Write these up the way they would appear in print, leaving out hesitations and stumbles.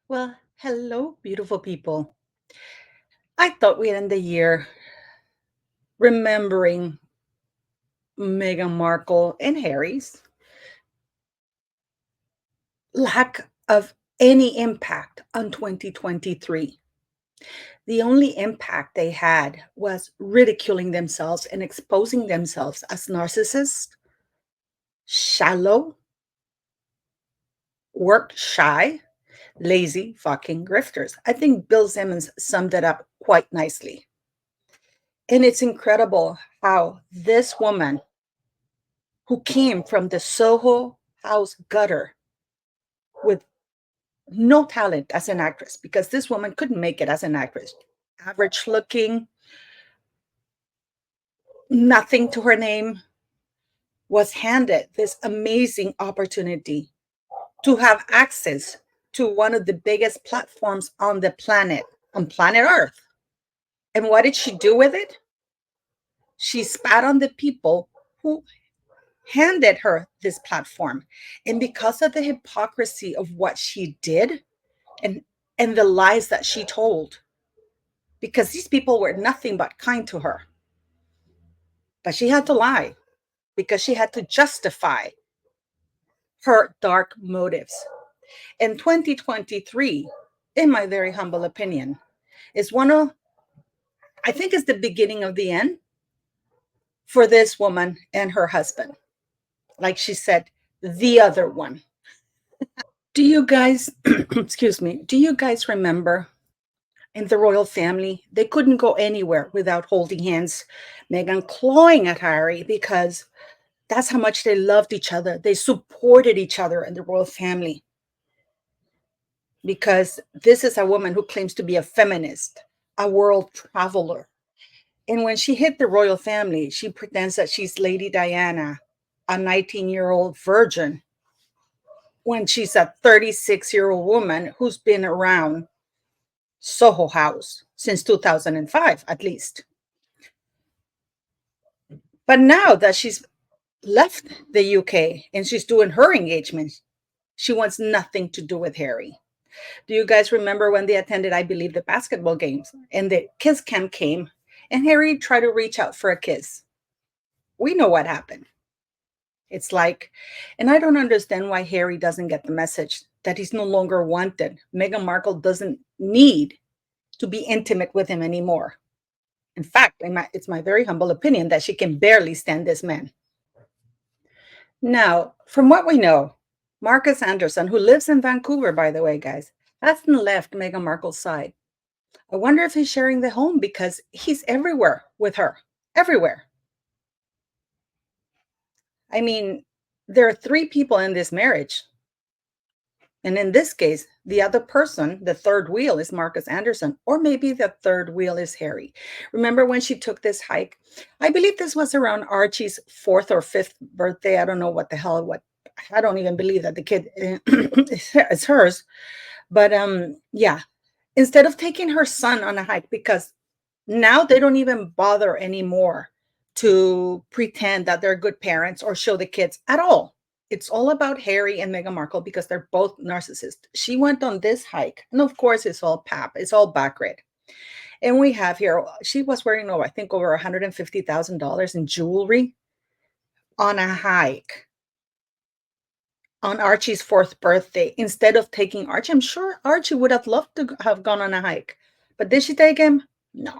Well, hello, beautiful people. I thought we'd end the year remembering Meghan Markle and Harry's lack of any impact on 2023. The only impact they had was ridiculing themselves and exposing themselves as narcissists, shallow, work shy, lazy fucking grifters. I think Bill Simmons summed it up quite nicely. And it's incredible how this woman who came from the Soho House gutter with no talent as an actress, because this woman couldn't make it as an actress. Average looking, nothing to her name, was handed this amazing opportunity to have access to one of the biggest platforms on the planet, on planet Earth. And what did she do with it? She spat on the people who handed her this platform. And because of the hypocrisy of what she did, and and the lies that she told, because these people were nothing but kind to her, but she had to lie because she had to justify her dark motives. And 2023, in my very humble opinion, is one of, I think, is the beginning of the end for this woman and her husband. Like she said, the other one. Do you guys excuse me, do you guys remember in the royal family, they couldn't go anywhere without holding hands. Meghan clawing at Harry because that's how much they loved each other. They supported each other in the royal family because this is a woman who claims to be a feminist, a world traveler. And when she hit the royal family, she pretends that she's Lady Diana, a 19-year-old virgin, when she's a 36-year-old woman who's been around Soho House since 2005, at least. But now that she's left the UK and she's doing her engagement, she wants nothing to do with Harry. Do you guys remember when they attended, I believe, the basketball games and the kiss cam came and Harry tried to reach out for a kiss? We know what happened. It's like, and I don't understand why Harry doesn't get the message that he's no longer wanted. Meghan Markle doesn't need to be intimate with him anymore. In fact, it's my very humble opinion that she can barely stand this man. Now, from what we know, Marcus Anderson, who lives in Vancouver, by the way, guys, hasn't left Meghan Markle's side. I wonder if he's sharing the home because he's everywhere with her, everywhere. I mean, there are three people in this marriage. And in this case, the other person, the third wheel, is Marcus Anderson, or maybe the third wheel is Harry. Remember when she took this hike? I believe this was around Archie's fourth or fifth birthday. I don't know what the hell, what, I don't even believe that the kid is hers. But yeah, instead of taking her son on a hike, because now they don't even bother anymore to pretend that they're good parents or show the kids at all. It's all about Harry and Meghan Markle because they're both narcissists. She went on this hike, and of course, it's all pap, it's all backlit. And we have here, she was wearing, oh, I think over $150,000 in jewelry on a hike on Archie's fourth birthday instead of taking Archie. I'm sure Archie would have loved to have gone on a hike, but did she take him? No.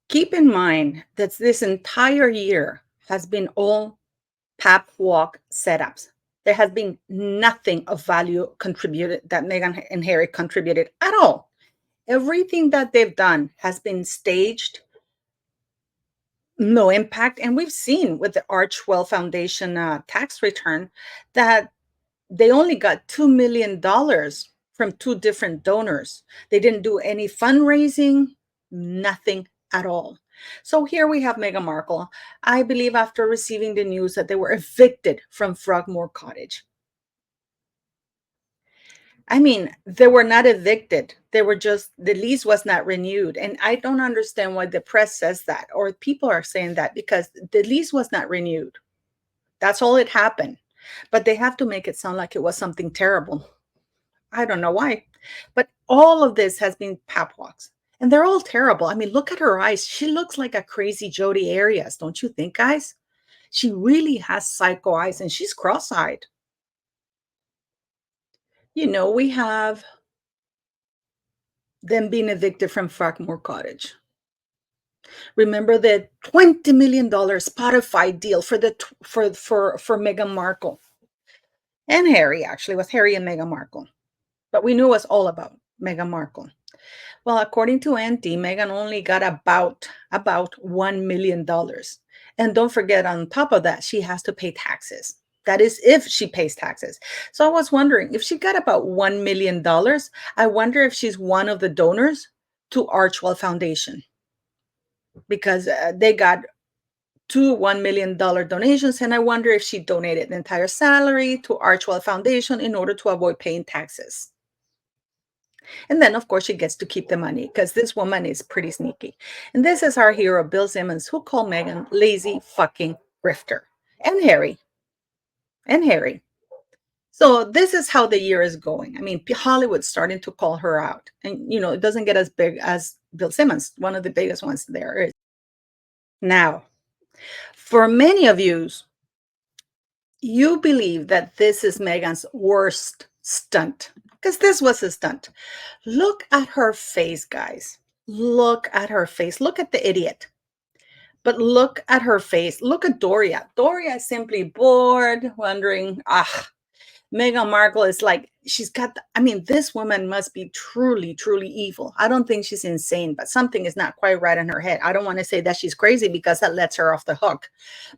Keep in mind that this entire year has been all pap walk setups. There has been nothing of value contributed that Meghan and Harry contributed at all. Everything that they've done has been staged, no impact. And we've seen with the Archwell Foundation tax return that they only got $2 million from two different donors. They didn't do any fundraising, nothing at all. So here we have Meghan Markle, I believe, after receiving the news that they were evicted from Frogmore Cottage. I mean, they were not evicted. They were just, the lease was not renewed. And I don't understand why the press says that, or people are saying that, because the lease was not renewed. That's all it happened. But they have to make it sound like it was something terrible. I don't know why. But all of this has been pap walks. And they're all terrible. I mean, look at her eyes. She looks like a crazy Jodi Arias, don't you think, guys? She really has psycho eyes and she's cross-eyed. We have them being evicted from Frogmore Cottage. Remember the $20 million Spotify deal for Meghan Markle and Harry. Actually, it was Harry and Meghan Markle, but we knew it was all about Meghan Markle. Well, according to Auntie, Meghan only got about $1 million, and don't forget, on top of that, she has to pay taxes. That is if she pays taxes. So I was wondering if she got about $1 million. I wonder if she's one of the donors to Archwell Foundation, because they got two $1 million donations, and I wonder if she donated the entire salary to Archwell Foundation in order to avoid paying taxes. And then, of course, she gets to keep the money because this woman is pretty sneaky. And this is our hero, Bill Simmons, who called Meghan lazy fucking grifter. And Harry. And Harry. So this is how the year is going. I mean, Hollywood's starting to call her out. And, it doesn't get as big as Bill Simmons, one of the biggest ones there is. Now, for many of you believe that this is Meghan's worst stunt, because this was a stunt. Look at her face, guys. Look at her face. Look at the idiot. But look at her face. Look at Doria. Doria is simply bored, wondering, Meghan Markle is like, I mean, this woman must be truly, truly evil. I don't think she's insane, but something is not quite right in her head. I don't want to say that she's crazy because that lets her off the hook.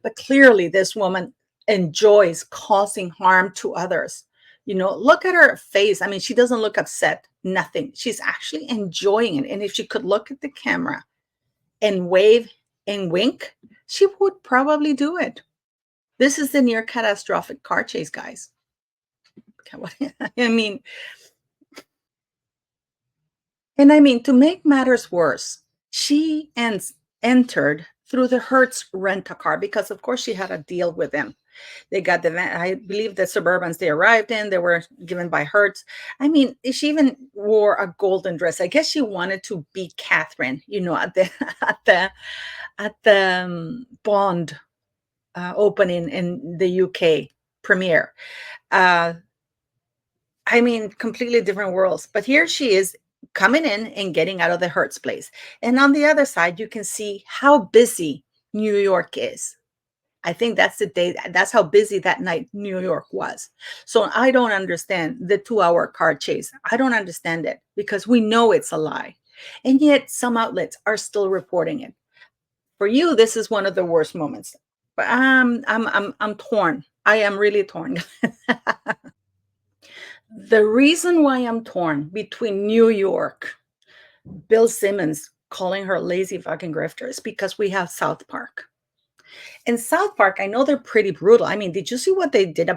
But clearly, this woman enjoys causing harm to others. Look at her face. I mean, she doesn't look upset, nothing. She's actually enjoying it. And if she could look at the camera and wave and wink, she would probably do it. This is the near catastrophic car chase, guys. I mean, to make matters worse, she entered through the Hertz rent-a-car because, of course, she had a deal with them. They got the van. I believe the Suburbans they arrived in, they were given by Hertz. I mean, she even wore a golden dress. I guess she wanted to be Catherine, at the Bond opening in the UK premiere. I mean, completely different worlds. But here she is coming in and getting out of the Hertz place. And on the other side, you can see how busy New York is. I think that's how busy that night New York was. So I don't understand the 2-hour car chase. I don't understand it because we know it's a lie. And yet some outlets are still reporting it. For you, this is one of the worst moments. But I'm torn. I am really torn. The reason why I'm torn between New York, Bill Simmons calling her lazy fucking grifter is because we have South Park. In South Park, I know they're pretty brutal. I mean, did you see what they did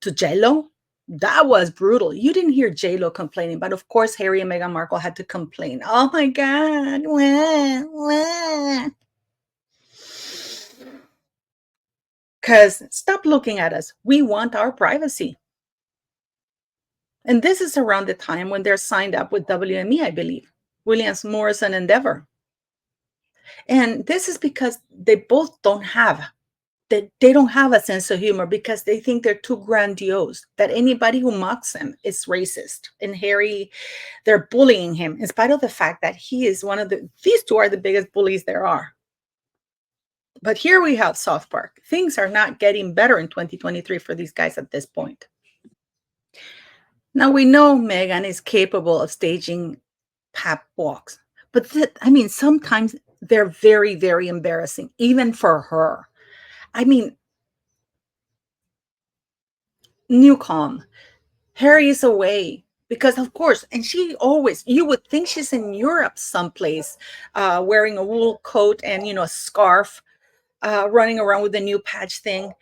to J-Lo? That was brutal. You didn't hear J-Lo complaining, but of course, Harry and Meghan Markle had to complain. Oh my God. Wah, wah. Because stop looking at us. We want our privacy. And this is around the time when they're signed up with WME, I believe, Williams Morrison Endeavor. And this is because they both don't have they don't have a sense of humor because they think they're too grandiose, that anybody who mocks them is racist. And Harry, they're bullying him in spite of the fact that he is these two are the biggest bullies there are. But here we have South Park. Things are not getting better in 2023 for these guys at this point. Now we know Meghan is capable of staging pap walks, but sometimes they're very, very embarrassing, even for her. I mean, new calm. Harry is away because, of course, and you would think she's in Europe someplace, wearing a wool coat and, a scarf, running around with the new patch thing.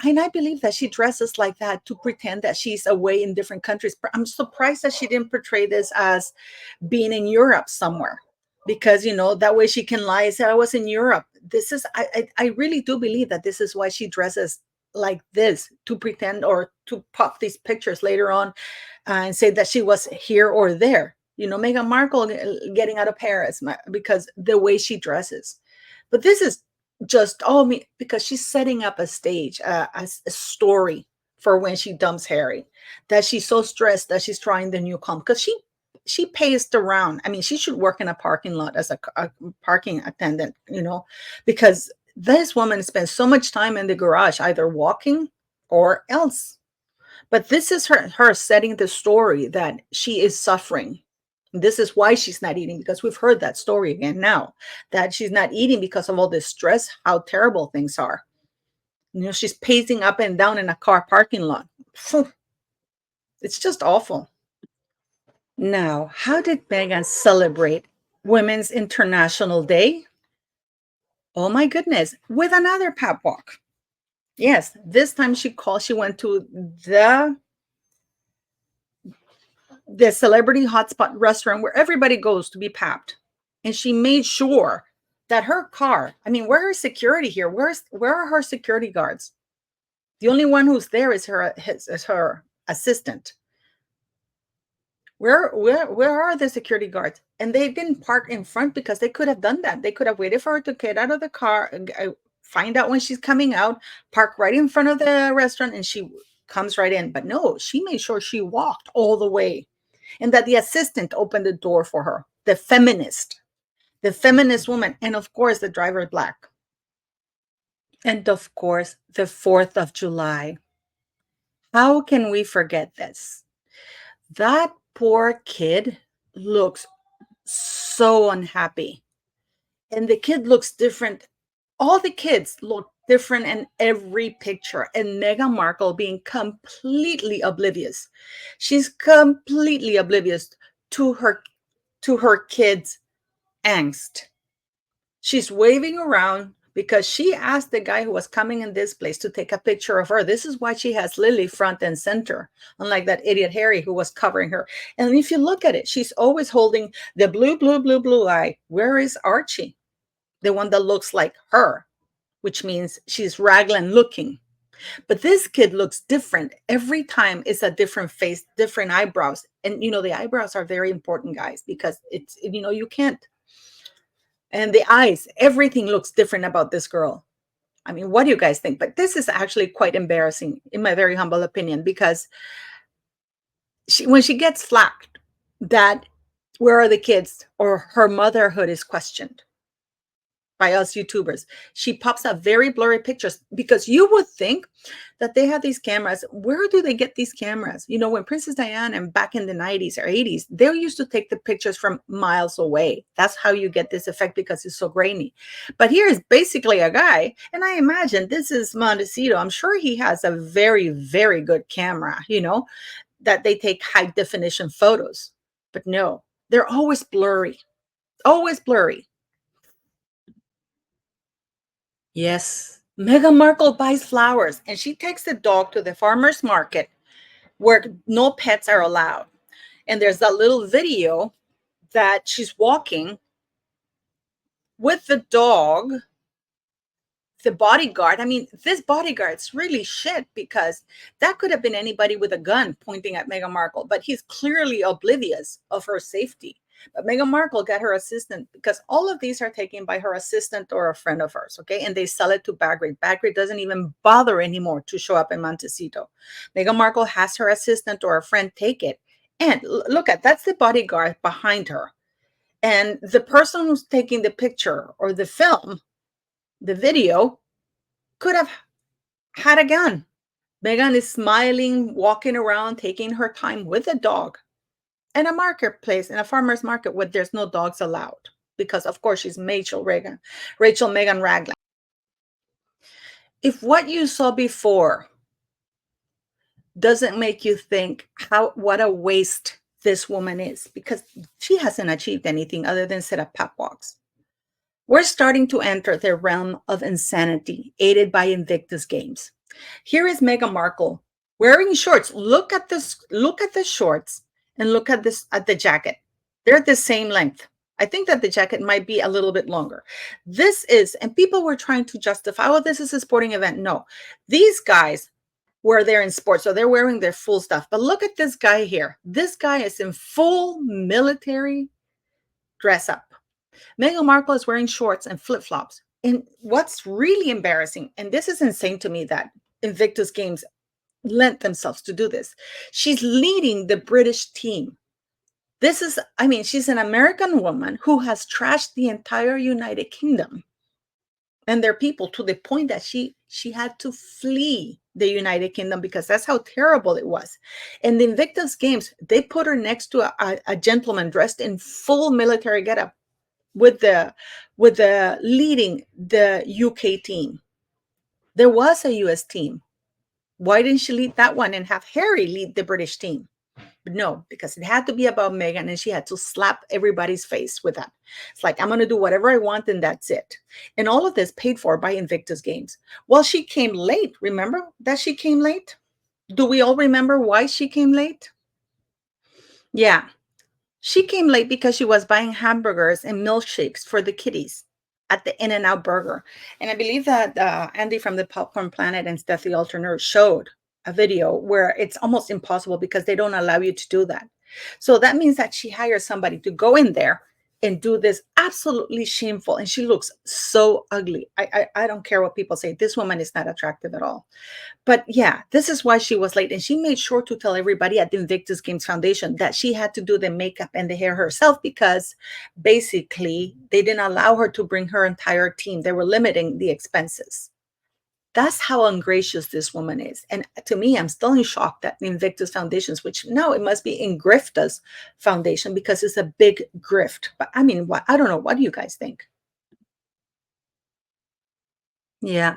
And I believe that she dresses like that to pretend that she's away in different countries. I'm surprised that she didn't portray this as being in Europe somewhere, because that way she can lie and say I was in Europe. I really do believe that this is why she dresses like this, to pretend or to pop these pictures later on and say that she was here or there. Meghan Markle getting out of Paris because the way she dresses. But this is just all me because she's setting up a stage, a story for when she dumps Harry. That she's so stressed that she's trying the new comp because she paced around. I mean, she should work in a parking lot as a parking attendant, because this woman spends so much time in the garage, either walking or else. But this is her setting the story that she is suffering. This is why she's not eating, because we've heard that story again now, that she's not eating because of all this stress, how terrible things are. She's pacing up and down in a car parking lot. It's just awful. Now, how did Meghan celebrate Women's International Day? Oh my goodness, with another pep walk. Yes, this time she went to the celebrity hotspot restaurant where everybody goes to be papped. And she made sure that her car, I mean, where is security here? Where are her security guards? The only one who's there is her assistant. Where are the security guards? And they didn't park in front because they could have done that. They could have waited for her to get out of the car, find out when she's coming out, park right in front of the restaurant, and she comes right in. But no, she made sure she walked all the way, and that the assistant opened the door for her. The feminist woman, and of course the driver black. And of course, the 4th of July. How can we forget this? That poor kid looks so unhappy. And the kid looks different. All the kids look different in every picture. And Meghan Markle being completely oblivious. She's completely oblivious to her kids' angst. She's waving around because she asked the guy who was coming in this place to take a picture of her. This is why she has Lily front and center, unlike that idiot Harry who was covering her. And if you look at it, she's always holding the blue eye. Where is Archie? The one that looks like her, which means she's Raglan looking. But this kid looks different. Every time it's a different face, different eyebrows. And, the eyebrows are very important, guys, because it's, you can't. And the eyes, everything looks different about this girl. I mean, what do you guys think? But this is actually quite embarrassing, in my very humble opinion, because when she gets flacked that where are the kids or her motherhood is questioned by us YouTubers, she pops up very blurry pictures because you would think that they have these cameras. Where do they get these cameras? When Princess Diana and back in the 90s or 80s, they used to take the pictures from miles away. That's how you get this effect because it's so grainy. But here is basically a guy, and I imagine this is Montecito. I'm sure he has a very, very good camera, that they take high definition photos. But no, they're always blurry, always blurry. Yes. Meghan Markle buys flowers and she takes the dog to the farmer's market where no pets are allowed. And there's that little video that she's walking with the dog, the bodyguard. I mean, this bodyguard's really shit because that could have been anybody with a gun pointing at Meghan Markle, but he's clearly oblivious of her safety. But Meghan Markle got her assistant because all of these are taken by her assistant or a friend of hers, okay? And they sell it to Bagrid. Bagrid doesn't even bother anymore to show up in Montecito. Meghan Markle has her assistant or a friend take it. And look that's the bodyguard behind her. And the person who's taking the picture or the film, the video, could have had a gun. Meghan is smiling, walking around, taking her time with the dog. In a marketplace, in a farmer's market where there's no dogs allowed. Because, of course, she's Rachel Meghan Raglan. If what you saw before doesn't make you think what a waste this woman is, because she hasn't achieved anything other than set up pep walks. We're starting to enter the realm of insanity, aided by Invictus Games. Here is Meghan Markle wearing shorts. Look at this. Look at the shorts. And look at the jacket. They're the same length. I think that the jacket might be a little bit longer. And people were trying to justify, this is a sporting event. No, these guys where they're in sports. So they're wearing their full stuff. But look at this guy here. This guy is in full military dress up. Meghan Markle is wearing shorts and flip flops. And what's really embarrassing, and this is insane to me that Invictus Games lent themselves to do this, she's leading the British team. This is, I mean, she's an American woman who has trashed the entire United Kingdom and their people to the point that she had to flee the United Kingdom because that's how terrible it was. And the Invictus Games, they put her next to a gentleman dressed in full military getup with the leading the UK team. There was a US team. Why didn't she lead that one and have Harry lead the British team? But no, because it had to be about Meghan and she had to slap everybody's face with that. It's like, I'm going to do whatever I want and that's it. And all of this paid for by Invictus Games. Well, she came late. Remember that she came late? Do we all remember why she came late? Yeah, she came late because she was buying hamburgers and milkshakes for the kiddies at the In-N-Out Burger. And I believe that Andy from the Popcorn Planet and Steph the Alternate showed a video where it's almost impossible because they don't allow you to do that. So that means that she hires somebody to go in there and do this absolutely shameful. And she looks so ugly. I don't care what people say. This woman is not attractive at all. But yeah, this is why she was late. And she made sure to tell everybody at the Invictus Games Foundation that she had to do the makeup and the hair herself because basically they didn't allow her to bring her entire team. They were limiting the expenses. That's how ungracious this woman is. And to me, I'm still in shock that Invictus Foundations, which now it must be in Grifter's Foundation because it's a big grift. But I mean, what, I don't know. What do you guys think? Yeah.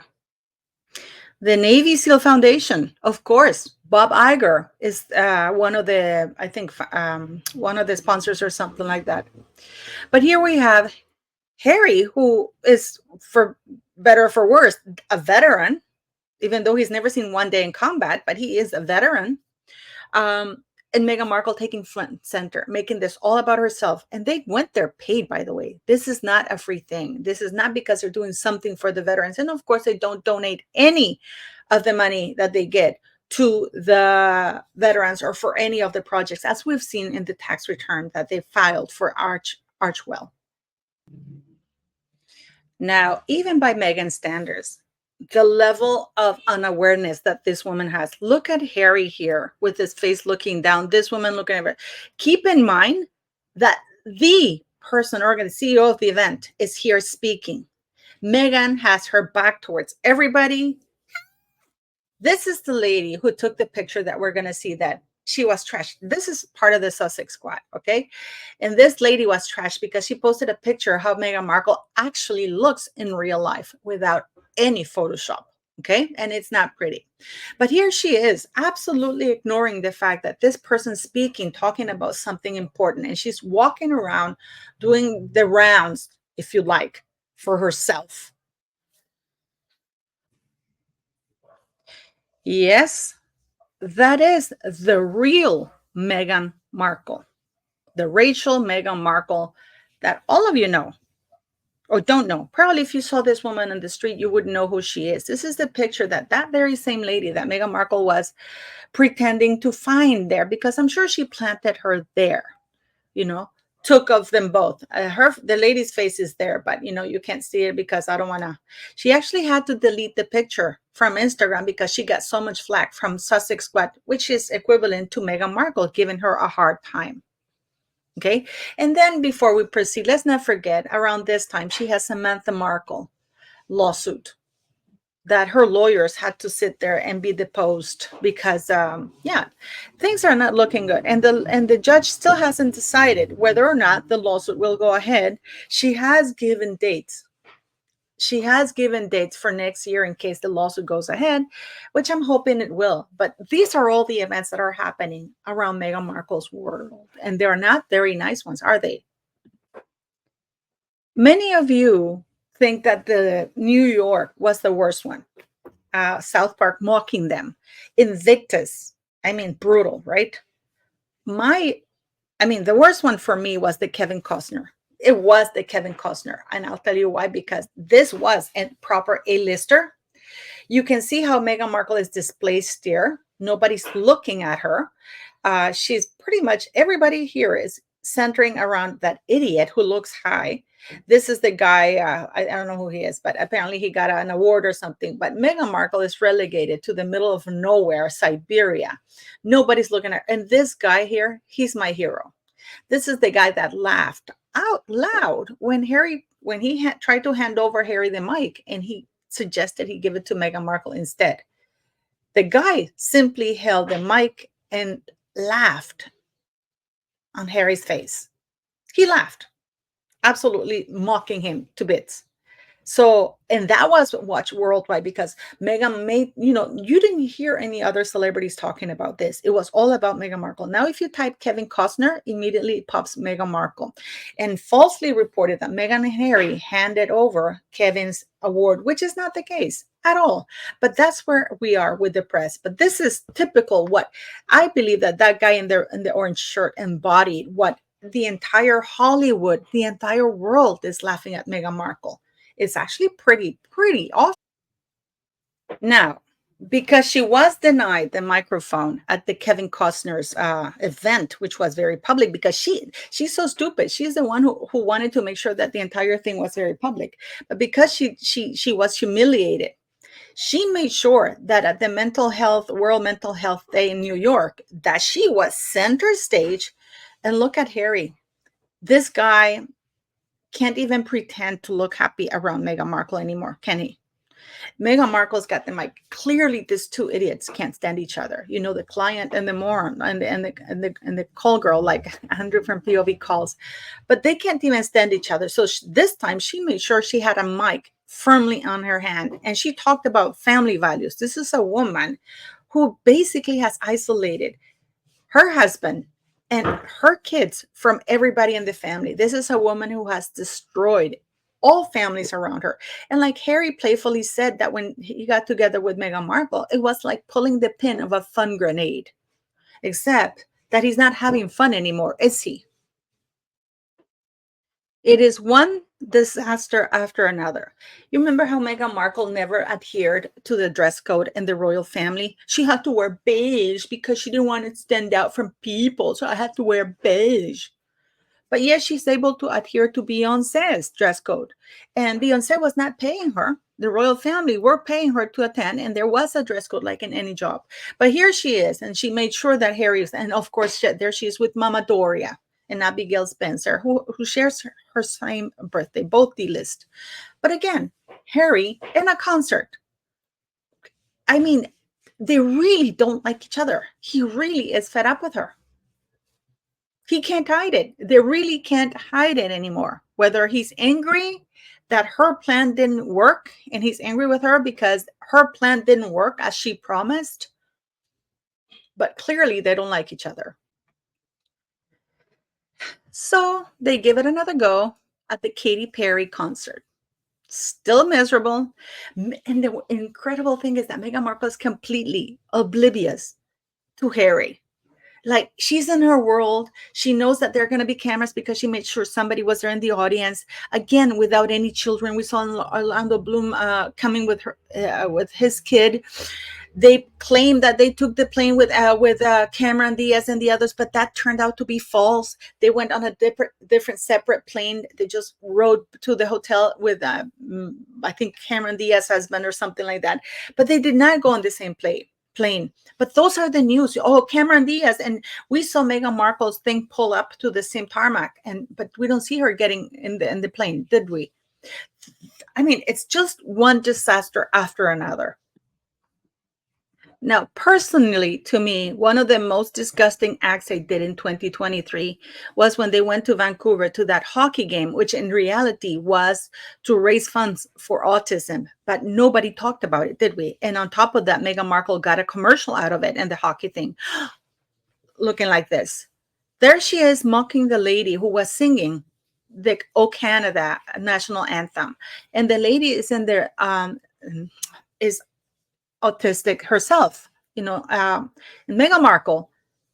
The Navy SEAL Foundation, of course. Bob Iger is one of the, I think, one of the sponsors or something like that. But here we have Harry, who is, for better or for worse, a veteran, even though he's never seen one day in combat, but he is a veteran. And Meghan Markle taking front and center, making this all about herself. And they went there paid, by the way. This is not a free thing. This is not because they're doing something for the veterans. And of course, they don't donate any of the money that they get to the veterans or for any of the projects, as we've seen in the tax return that they filed for Archwell. Now, even by Meghan's standards, the level of unawareness that this woman has. Look at Harry here with his face looking down, this woman looking at her. Keep in mind that the person or the CEO of the event is here speaking. Meghan has her back towards everybody. This is the lady who took the picture that we're going to see that she was trashed. This is part of the Sussex squad, okay? And this lady was trashed because she posted a picture of how Meghan Markle actually looks in real life without any Photoshop, okay? And it's not pretty. But here she is, absolutely ignoring the fact that this person's speaking, talking about something important, and she's walking around doing the rounds, if you like, for herself. Yes, that is the real Meghan Markle, the Rachel Meghan Markle that all of you know or don't know. Probably if you saw this woman on the street, you wouldn't know who she is. This is the picture that very same lady that Meghan Markle was pretending to find there, because I'm sure she planted her there, you know, took of them both. The lady's face is there, but you know, you can't see it because I don't want to. She actually had to delete the picture from Instagram because she got so much flack from Sussex Squad, which is equivalent to Meghan Markle giving her a hard time. Okay. And then before we proceed, let's not forget around this time, she has Samantha Markle lawsuit that her lawyers had to sit there and be deposed because, yeah, things are not looking good. And the judge still hasn't decided whether or not the lawsuit will go ahead. She has given dates. She has given dates for next year in case the lawsuit goes ahead, which I'm hoping it will. But these are all the events that are happening around Meghan Markle's world. And they're not very nice ones, are they? Many of you think that the New York was the worst one. South Park mocking them. Invictus, I mean, brutal, right? The worst one for me was the Kevin Costner. It was the Kevin Costner. And I'll tell you why, because this was a proper A-lister. You can see how Meghan Markle is displaced here. Nobody's looking at her. She's pretty much, everybody here is centering around that idiot who looks high. This is the guy, I don't know who he is, but apparently he got an award or something. But Meghan Markle is relegated to the middle of nowhere, Siberia. Nobody's looking at her. And this guy here, he's my hero. This is the guy that laughed out loud when he tried to hand over Harry the mic, and he suggested he give it to Meghan Markle instead. The guy simply held the mic and laughed on Harry's face. He laughed, absolutely mocking him to bits. So, and that was watched worldwide because Meghan made, you didn't hear any other celebrities talking about this. It was all about Meghan Markle. Now, if you type Kevin Costner, immediately it pops Meghan Markle, and falsely reported that Meghan and Harry handed over Kevin's award, which is not the case at all. But that's where we are with the press. But this is typical. What I believe that guy in the orange shirt embodied what the entire Hollywood, the entire world is laughing at Meghan Markle. It's actually pretty awesome. Now, because she was denied the microphone at the Kevin Costner's event, which was very public, because she's so stupid. She's the one who wanted to make sure that the entire thing was very public. But because she was humiliated, she made sure that at the World Mental Health Day in New York, that she was center stage. And look at Harry. This guy can't even pretend to look happy around Meghan Markle anymore, can he? Meghan Markle's got the mic. Clearly, these two idiots can't stand each other. The client and the moron and the call girl, like 100 different POV calls, but they can't even stand each other. So this time, she made sure she had a mic firmly on her hand, and she talked about family values. This is a woman who basically has isolated her husband and her kids from everybody in the family. This is a woman who has destroyed all families around her. And like Harry playfully said, that when he got together with Meghan Markle, it was like pulling the pin of a fun grenade, except that he's not having fun anymore, is he? It is one disaster after another. You remember how Meghan Markle never adhered to the dress code in the royal family? She had to wear beige because she didn't want to stand out from people. So I had to wear beige. But yes, she's able to adhere to Beyonce's dress code. And Beyonce was not paying her. The royal family were paying her to attend, and there was a dress code like in any job. But here she is, and she made sure that Harry's, and of course, there she is with Mama Doria and Abigail Spencer, who shares her same birthday, both D-list. But again, Harry in a concert. I mean, they really don't like each other. He really is fed up with her. He can't hide it. They really can't hide it anymore. Whether he's angry that her plan didn't work, and he's angry with her because her plan didn't work as she promised, but clearly they don't like each other. So they give it another go at the Katy Perry concert. Still miserable. And the incredible thing is that Meghan Markle is completely oblivious to Harry. Like, she's in her world. She knows that there are going to be cameras because she made sure somebody was there in the audience. Again, without any children. We saw Orlando Bloom coming with his kid. They claim that they took the plane with Cameron Diaz and the others, but that turned out to be false. They went on a different separate plane. They just rode to the hotel with, I think, Cameron Diaz's husband or something like that. But they did not go on the same plane. But those are the news. Oh, Cameron Diaz, and we saw Meghan Markle's thing pull up to the same tarmac, but we don't see her getting in the plane, did we? I mean, it's just one disaster after another. Now, personally, to me, one of the most disgusting acts I did in 2023 was when they went to Vancouver to that hockey game, which in reality was to raise funds for autism. But nobody talked about it, did we? And on top of that, Meghan Markle got a commercial out of it and the hockey thing, looking like this. There she is mocking the lady who was singing the "O Canada" national anthem. And the lady is in there, is autistic herself, and Meghan Markle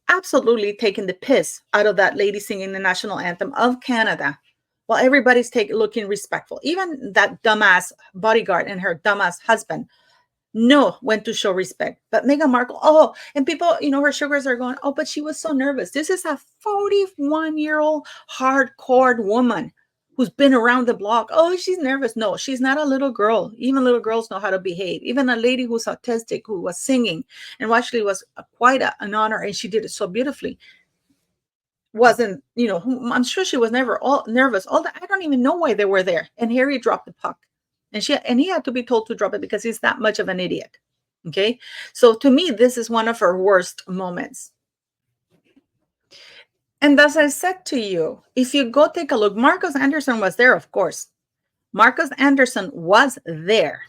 absolutely taking the piss out of that lady singing the national anthem of Canada, while everybody's looking respectful. Even that dumbass bodyguard and her dumbass husband know when to show respect. But Meghan Markle, oh, and people, her sugars are going, oh, but she was so nervous. This is a 41-year-old hardcore woman who's been around the block. Oh, she's nervous. No, she's not a little girl. Even little girls know how to behave. Even a lady who's autistic, who was singing and actually was quite an honor, and she did it so beautifully, wasn't, I'm sure she was never all nervous. All that, I don't even know why they were there. And Harry dropped the puck. And he had to be told to drop it because he's that much of an idiot. Okay. So to me, this is one of her worst moments. And as I said to you, if you go take a look, Marcus Anderson was there, of course. Marcus Anderson was there,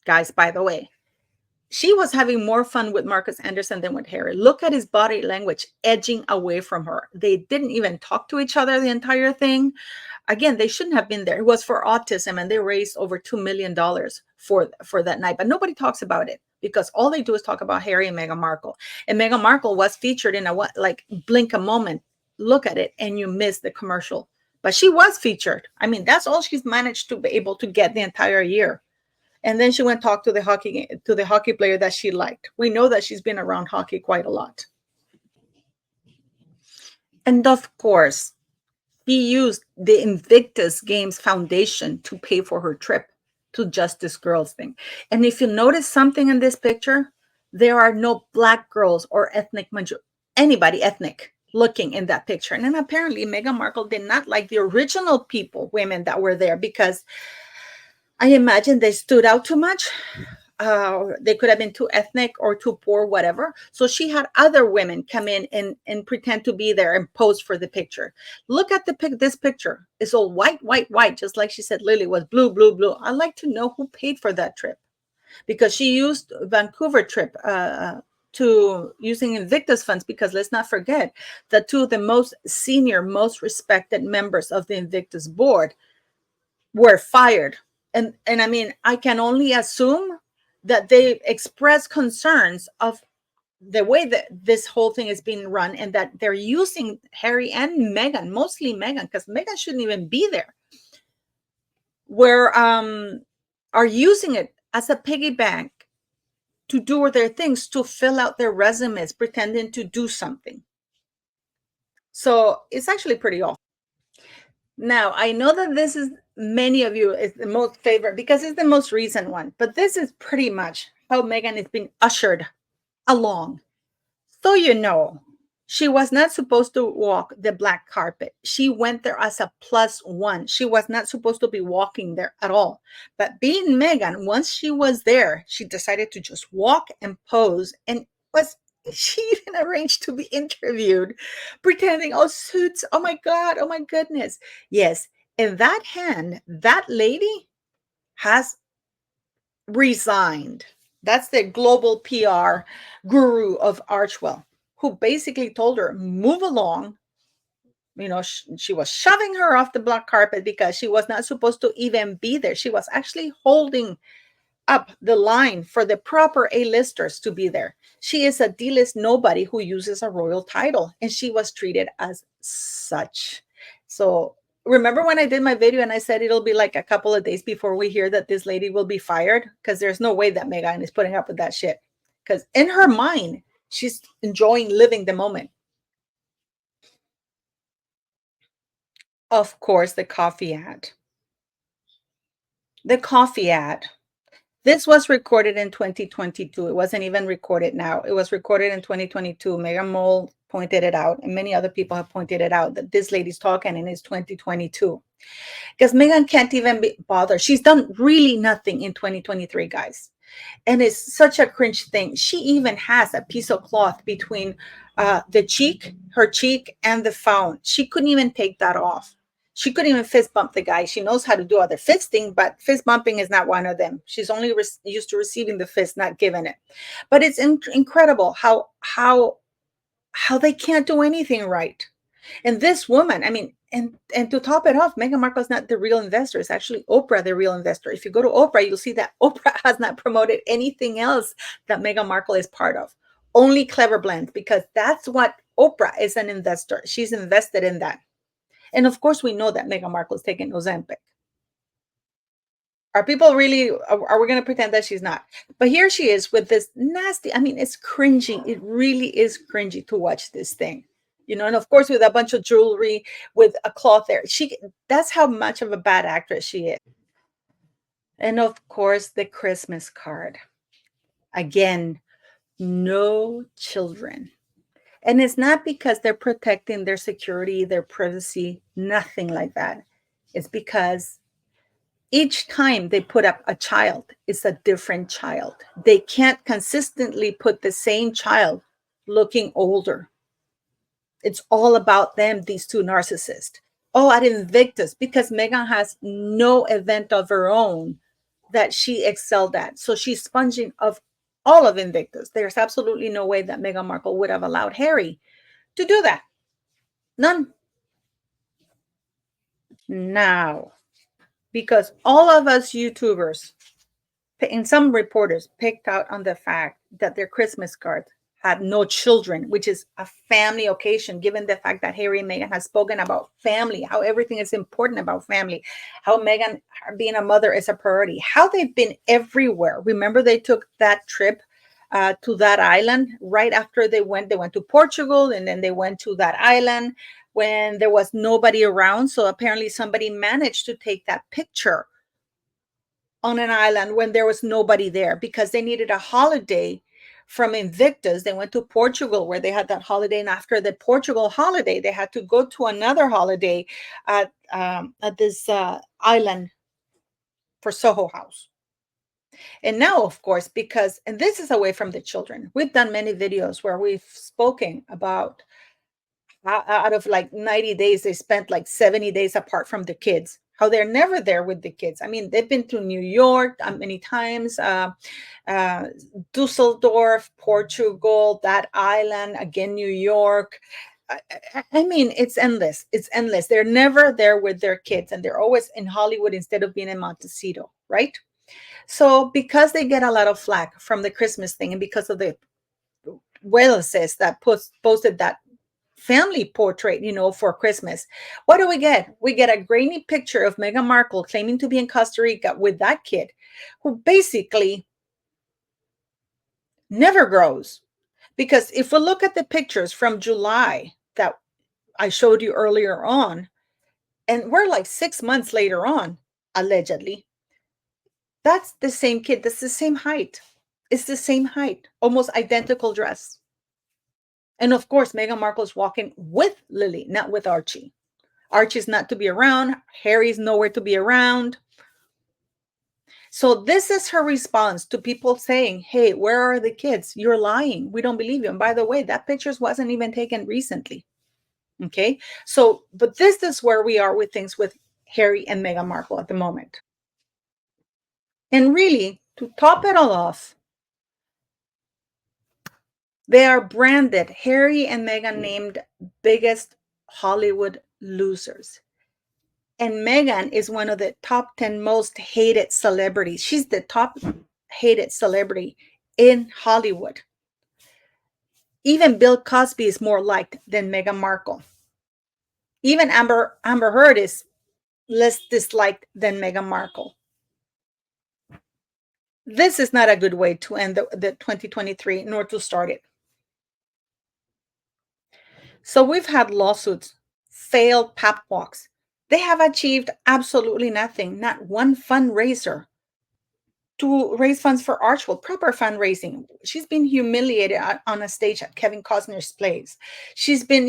guys, by the way. She was having more fun with Marcus Anderson than with Harry. Look at his body language edging away from her. They didn't even talk to each other the entire thing. Again, they shouldn't have been there. It was for autism, and they raised over $2 million for that night. But nobody talks about it because all they do is talk about Harry and Meghan Markle. And Meghan Markle was featured in a like blink a moment. Look at it, and you miss the commercial. But she was featured. I mean, that's all she's managed to be able to get the entire year. And then she went talk to the hockey player that she liked. We know that she's been around hockey quite a lot. And of course, he used the Invictus Games Foundation to pay for her trip to Justice Girls thing. And if you notice something in this picture, there are no black girls or anybody ethnic looking in that picture. And then apparently Meghan Markle did not like the original women that were there, because I imagine they stood out too much. They could have been too ethnic or too poor, whatever. So she had other women come in and pretend to be there and pose for the picture. Look at this picture. It's all white, white, white, just like she said Lily was blue, blue, blue. I'd like to know who paid for that trip, because she used Vancouver trip to using Invictus funds, because let's not forget that two of the most senior, most respected members of the Invictus board were fired. And I mean, I can only assume that they express concerns of the way that this whole thing is being run, and that they're using Harry and Meghan, mostly Meghan, because Meghan shouldn't even be there, where are using it as a piggy bank to do their things, to fill out their resumes, pretending to do something. So it's actually pretty awful. Now, I know that this is, many of you, is the most favorite because it's the most recent one, but this is pretty much how Meghan is being ushered along. So, she was not supposed to walk the black carpet. She went there as a +1. She was not supposed to be walking there at all. But being Meghan, once she was there, she decided to just walk and pose, and she even arranged to be interviewed, pretending, oh, suits, oh my God, oh my goodness. Yes, in that hand, that lady has resigned. That's the global PR guru of Archwell, who basically told her, move along. She was shoving her off the black carpet because she was not supposed to even be there. She was actually holding up the line for the proper A-listers to be there. She is a D-list nobody who uses a royal title, and she was treated as such. So remember when I did my video and I said it'll be like a couple of days before we hear that this lady will be fired? Because there's no way that Meghan is putting up with that shit. Because in her mind, she's enjoying living the moment. Of course, the coffee ad. The coffee ad. This was recorded in 2022. It wasn't even recorded now. It was recorded in 2022. Meghan Mole pointed it out, and many other people have pointed it out, that this lady's talking and it's 2022. Because Meghan can't even be bothered. She's done really nothing in 2023, guys. And it's such a cringe thing. She even has a piece of cloth between her cheek and the phone. She couldn't even take that off. She couldn't even fist bump the guy. She knows how to do other fisting, but fist bumping is not one of them. She's only used to receiving the fist, not giving it. But it's incredible how they can't do anything right. And this woman, I mean, and to top it off, Meghan Markle is not the real investor. It's actually Oprah, the real investor. If you go to Oprah, you'll see that Oprah has not promoted anything else that Meghan Markle is part of. Only Clever Blend, because that's what Oprah is, an investor. She's invested in that. And of course, we know that Meghan Markle is taking Ozempic. Are people really, are we going to pretend that she's not? But here she is with this nasty, I mean, it's cringy. It really is cringy to watch this thing, and of course, with a bunch of jewelry, with a cloth there. That's how much of a bad actress she is. And of course, the Christmas card. Again, no children. And it's not because they're protecting their security, their privacy, nothing like that. It's because each time they put up a child, it's a different child. They can't consistently put the same child looking older. It's all about them, these two narcissists. Oh, at Invictus, because Meghan has no event of her own that she excelled at. So she's sponging of all of Invictus. There's absolutely no way that Meghan Markle would have allowed Harry to do that. None. Now, because all of us YouTubers and some reporters picked out on the fact that their Christmas cards had no children, which is a family occasion, given the fact that Harry and Meghan has spoken about family, how everything is important about family, how Meghan being a mother is a priority, how they've been everywhere. Remember, they took that trip to that island right after they went to Portugal, and then they went to that island when there was nobody around. So apparently somebody managed to take that picture on an island when there was nobody there because they needed a holiday from Invictus. They went to Portugal where they had that holiday, and after the Portugal holiday, they had to go to another holiday at this island for Soho House. And now, of course, because and this is away from the children, we've done many videos where we've spoken about out of like 90 days, they spent like 70 days apart from the kids. How they're never there with the kids. I mean, they've been to New York many times, Dusseldorf, Portugal, that island, again, New York. I mean, it's endless. It's endless. They're never there with their kids, and they're always in Hollywood instead of being in Montecito, right? So, because they get a lot of flack from the Christmas thing, and because of the Waleses that posted that family portrait, for Christmas. What do we get? We get a grainy picture of Meghan Markle claiming to be in Costa Rica with that kid who basically never grows. Because if we look at the pictures from July that I showed you earlier on, and we're like 6 months later on, allegedly, that's the same kid. That's the same height. It's the same height, almost identical dress. And of course, Meghan Markle is walking with Lily, not with Archie. Archie's not to be around. Harry's nowhere to be around. So this is her response to people saying, hey, where are the kids? You're lying. We don't believe you. And by the way, that picture wasn't even taken recently. Okay. So, but this is where we are with things with Harry and Meghan Markle at the moment. And really, to top it all off, they are branded Harry and Meghan named biggest Hollywood losers. And Meghan is one of the top 10 most hated celebrities. She's the top hated celebrity in Hollywood. Even Bill Cosby is more liked than Meghan Markle. Even Amber Heard is less disliked than Meghan Markle. This is not a good way to end the 2023, nor to start it. So we've had lawsuits, failed pep walks. They have achieved absolutely nothing, not one fundraiser to raise funds for Archwell, proper fundraising. She's been humiliated on a stage at Kevin Costner's plays. She's been,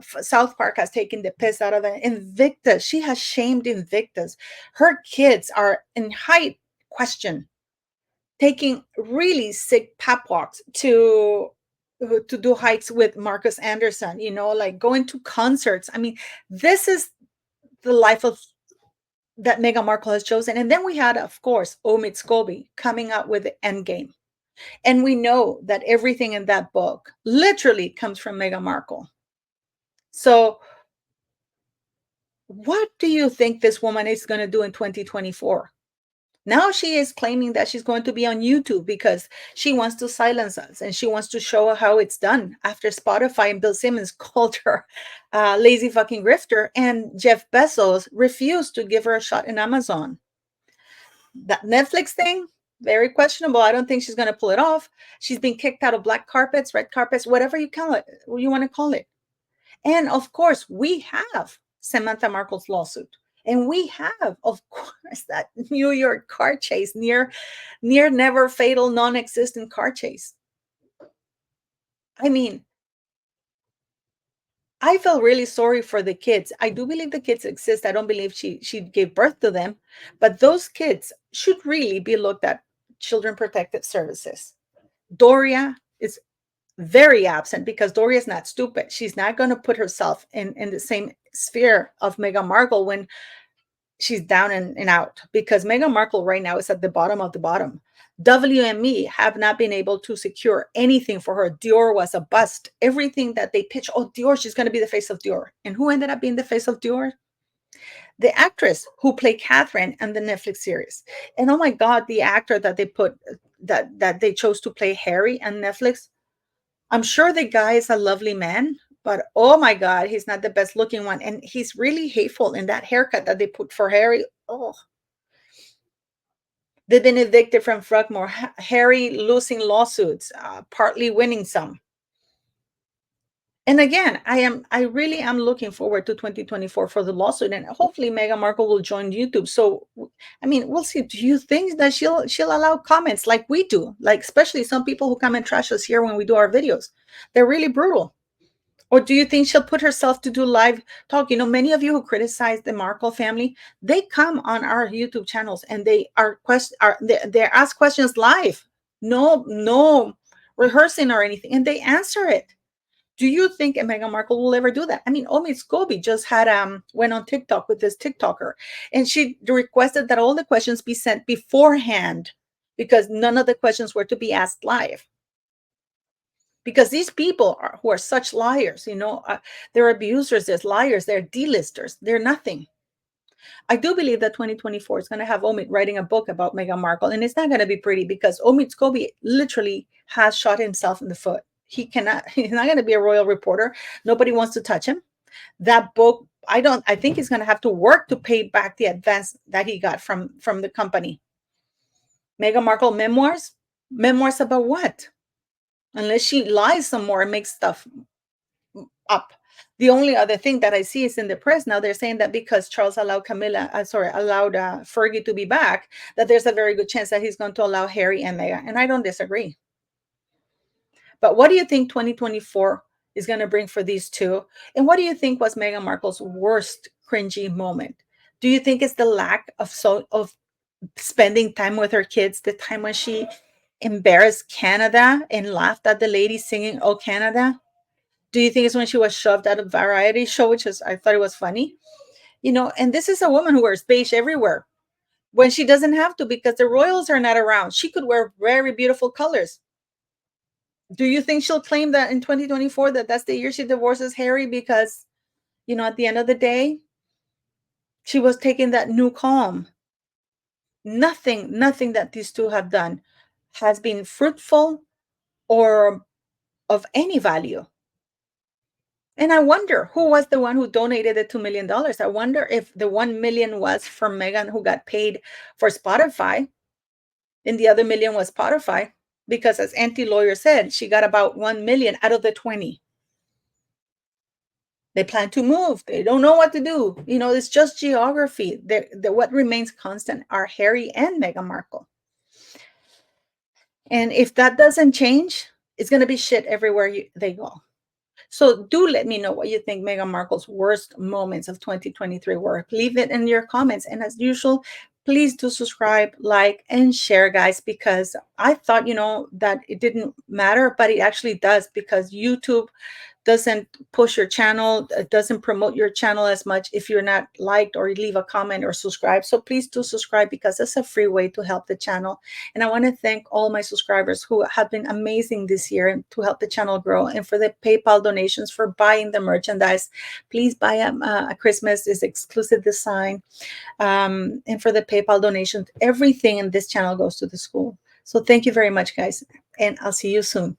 South Park has taken the piss out of it. Invictus, she has shamed Invictus. Her kids are in high question, taking really sick pep walks to do hikes with Marcus Anderson, like going to concerts. I mean, this is the life of that Meghan Markle has chosen. And then we had, of course, Omid Scobie coming out with the Endgame. And we know that everything in that book literally comes from Meghan Markle. So what do you think this woman is going to do in 2024? Now she is claiming that she's going to be on YouTube because she wants to silence us and she wants to show how it's done after Spotify and Bill Simmons called her lazy fucking grifter, and Jeff Bezos refused to give her a shot in Amazon. That Netflix thing, very questionable. I don't think she's going to pull it off. She's been kicked out of black carpets, red carpets, whatever you call it, what you want to call it. And of course, we have Samantha Markle's lawsuit. And we have, of course, that New York car chase, near never fatal, non-existent car chase. I mean, I feel really sorry for the kids. I do believe the kids exist. I don't believe she gave birth to them, but those kids should really be looked at Children Protective Services. Doria is very absent because Doria is not stupid. She's not going to put herself in the same sphere of Meghan Markle when she's down and out, because Meghan Markle right now is at the bottom of the bottom. WME have not been able to secure anything for her. Dior was a bust. Everything that they pitched, oh, Dior, she's going to be the face of Dior. And who ended up being the face of Dior? The actress who played Catherine in the Netflix series. And oh my God, the actor that they put, that they chose to play Harry on Netflix, I'm sure the guy is a lovely man, but oh my God, he's not the best looking one. And he's really hateful in that haircut that they put for Harry. Oh, they've been evicted from Frogmore. Harry losing lawsuits, partly winning some. And again, I really am looking forward to 2024 for the lawsuit, and hopefully Meghan Markle will join YouTube. So, I mean, we'll see. Do you think that she'll allow comments like we do, like especially some people who come and trash us here when we do our videos? They're really brutal. Or do you think she'll put herself to do live talk? You know, many of you who criticize the Markle family, they come on our YouTube channels and they they ask questions live. No rehearsing or anything, and they answer it. Do you think Meghan Markle will ever do that? I mean, Omid Scobie just had went on TikTok with this TikToker, and she requested that all the questions be sent beforehand because none of the questions were to be asked live. Because these people who are such liars, you know, they're abusers, they're liars, they're delisters, they're nothing. I do believe that 2024 is going to have Omid writing a book about Meghan Markle, and it's not going to be pretty because Omid Scobie literally has shot himself in the foot. He's not going to be a royal reporter. Nobody wants to touch him. That book, I think he's going to have to work to pay back the advance that he got from the company. Meghan Markle memoirs? Memoirs about what? Unless she lies some more and makes stuff up. The only other thing that I see is in the press now, they're saying that because Charles allowed Fergie to be back, that there's a very good chance that he's going to allow Harry and Meghan. And I don't disagree. But what do you think 2024 is going to bring for these two? And what do you think was Meghan Markle's worst cringy moment? Do you think it's the lack of spending time with her kids, the time when she embarrassed Canada and laughed at the lady singing "Oh Canada"? Do you think it's when she was shoved out of variety show, which is I thought it was funny? You know, and this is a woman who wears beige everywhere when she doesn't have to because the royals are not around. She could wear very beautiful colors. Do you think she'll claim that in 2024 that that's the year she divorces Harry because, you know, at the end of the day, she was taking that new calm? Nothing that these two have done has been fruitful or of any value. And I wonder who was the one who donated the $2 million. I wonder if the 1 million was from Meghan, who got paid for Spotify, and the other million was Spotify, because as Auntie Lawyer said, she got about 1 million out of the 20. They plan to move. They don't know what to do. You know, it's just geography. What remains constant are Harry and Meghan Markle. And if that doesn't change, it's going to be shit everywhere they go. So do let me know what you think Meghan Markle's worst moments of 2023 were. Leave it in your comments. And as usual, please do subscribe, like, and share, guys, because I thought, you know, that it didn't matter, but it actually does, because YouTube doesn't push your channel, doesn't promote your channel as much if you're not liked or leave a comment or subscribe. So please do subscribe, because it's a free way to help the channel. And I want to thank all my subscribers who have been amazing this year to help the channel grow, and for the PayPal donations, for buying the merchandise. Please buy a Christmas is exclusive design, and for the PayPal donations. Everything in this channel goes to the school. So thank you very much, guys, and I'll see you soon.